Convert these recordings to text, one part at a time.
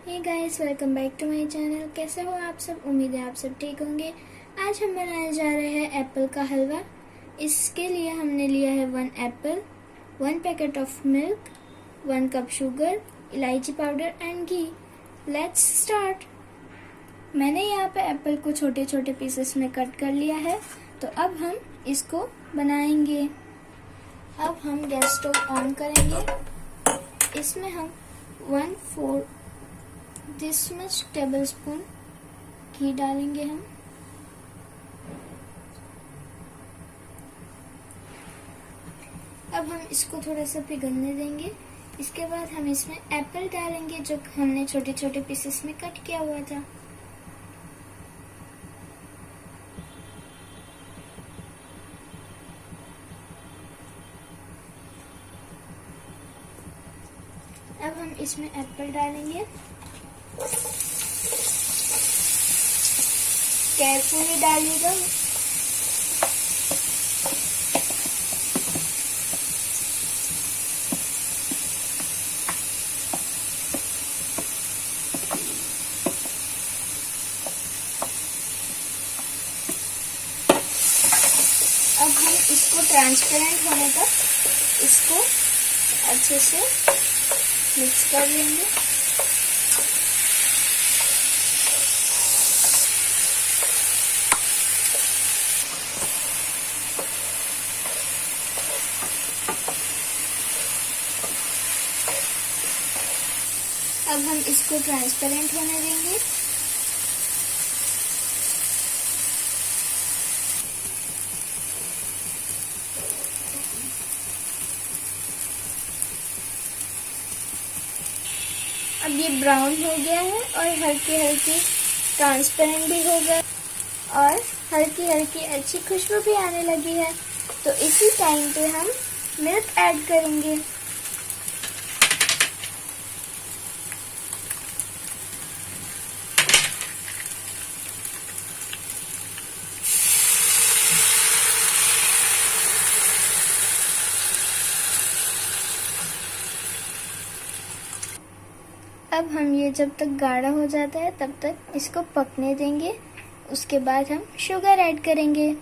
Hey guys, welcome back to my channel. कैसे हो आप सब? उम्मीद है आप सब ठीक होंगे। आज हम बनाने जा रहे हैं एप्पल का हलवा। इसके लिए हमने लिया है 1 apple, 1 packet of milk, 1 cup sugar, elaichi powder and ghee. Let's start. मैंने यहाँ पे एप्पल को छोटे छोटे पीसेस में कट कर लिया है, तो अब हम इसको बनाएंगे। अब हम गैस स्टोव ऑन करेंगे। इसमें हम 1/4 दिस मच टेबल स्पून घी डालेंगे हम। अब हम इसको थोड़ा सा पिघलने देंगे। इसके बाद हम इसमें एप्पल डालेंगे जो हमने छोटे छोटे पीसेस में कट किया हुआ था। अब हम इसमें एप्पल डालेंगे। केयरफुली डालिएगा। अब हम इसको ट्रांसपेरेंट होने तक इसको अच्छे से मिक्स कर लेंगे। अब हम इसको ट्रांसपेरेंट होने देंगे। अब ये ब्राउन हो गया है और हल्की हल्की ट्रांसपेरेंट भी हो गया और हल्की हल्की अच्छी खुशबू भी आने लगी है। तो इसी टाइम पे हम मिल्क ऐड करेंगे। अब हम ये जब तक गाढ़ा हो जाता है तब तक इसको पकने देंगे। उसके बाद हम शुगर ऐड करेंगे।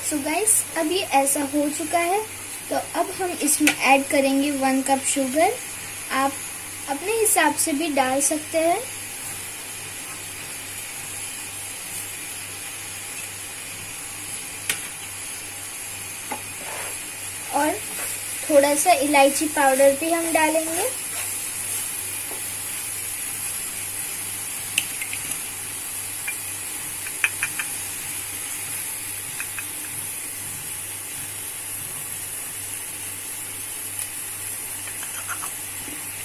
सो गाइस, अब ये ऐसा हो चुका है, तो अब हम इसमें ऐड करेंगे 1 कप शुगर। आप अपने हिसाब से भी डाल सकते हैं। और थोड़ा सा इलायची पाउडर भी हम डालेंगे।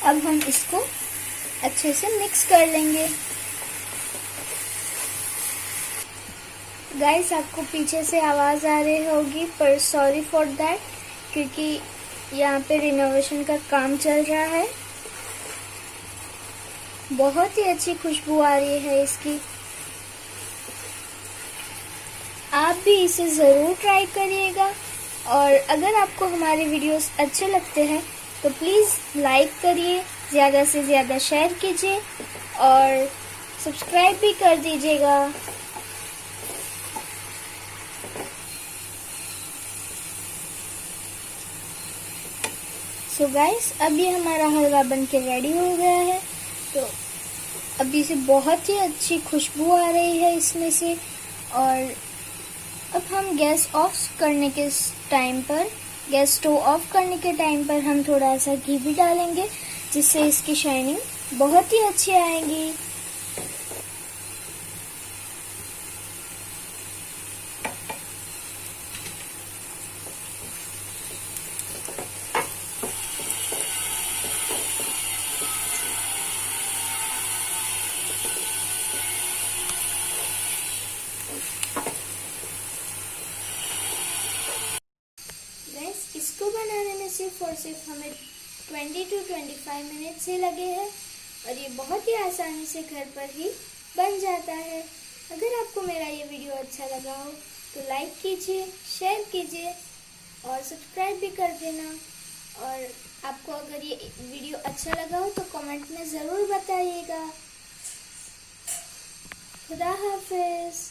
अब हम इसको अच्छे से मिक्स कर लेंगे। गाइस, आपको पीछे से आवाज आ रही होगी, पर सॉरी फॉर दैट, क्योंकि यहाँ पे रिनोवेशन का काम चल रहा है। बहुत ही अच्छी खुशबू आ रही है इसकी। आप भी इसे जरूर ट्राई करिएगा। और अगर आपको हमारे वीडियोस अच्छे लगते हैं तो प्लीज़ लाइक करिए, ज़्यादा से ज़्यादा शेयर कीजिए और सब्सक्राइब भी कर दीजिएगा। सो गाइस, अभी हमारा हलवा बनके रेडी हो गया है। तो अभी से बहुत ही अच्छी खुशबू आ रही है इसमें से। और अब हम गैस स्टोव ऑफ करने के टाइम पर हम थोड़ा सा घी भी डालेंगे, जिससे इसकी शाइनिंग बहुत ही अच्छी आएगी। बनाने में सिर्फ और सिर्फ हमें 20 to 25 मिनट से लगे हैं और ये बहुत ही आसानी से घर पर ही बन जाता है। अगर आपको मेरा ये वीडियो अच्छा लगा हो तो लाइक कीजिए, शेयर कीजिए और सब्सक्राइब भी कर देना। और आपको अगर ये वीडियो अच्छा लगा हो तो कमेंट में ज़रूर बताइएगा। खुदा हाफिज़।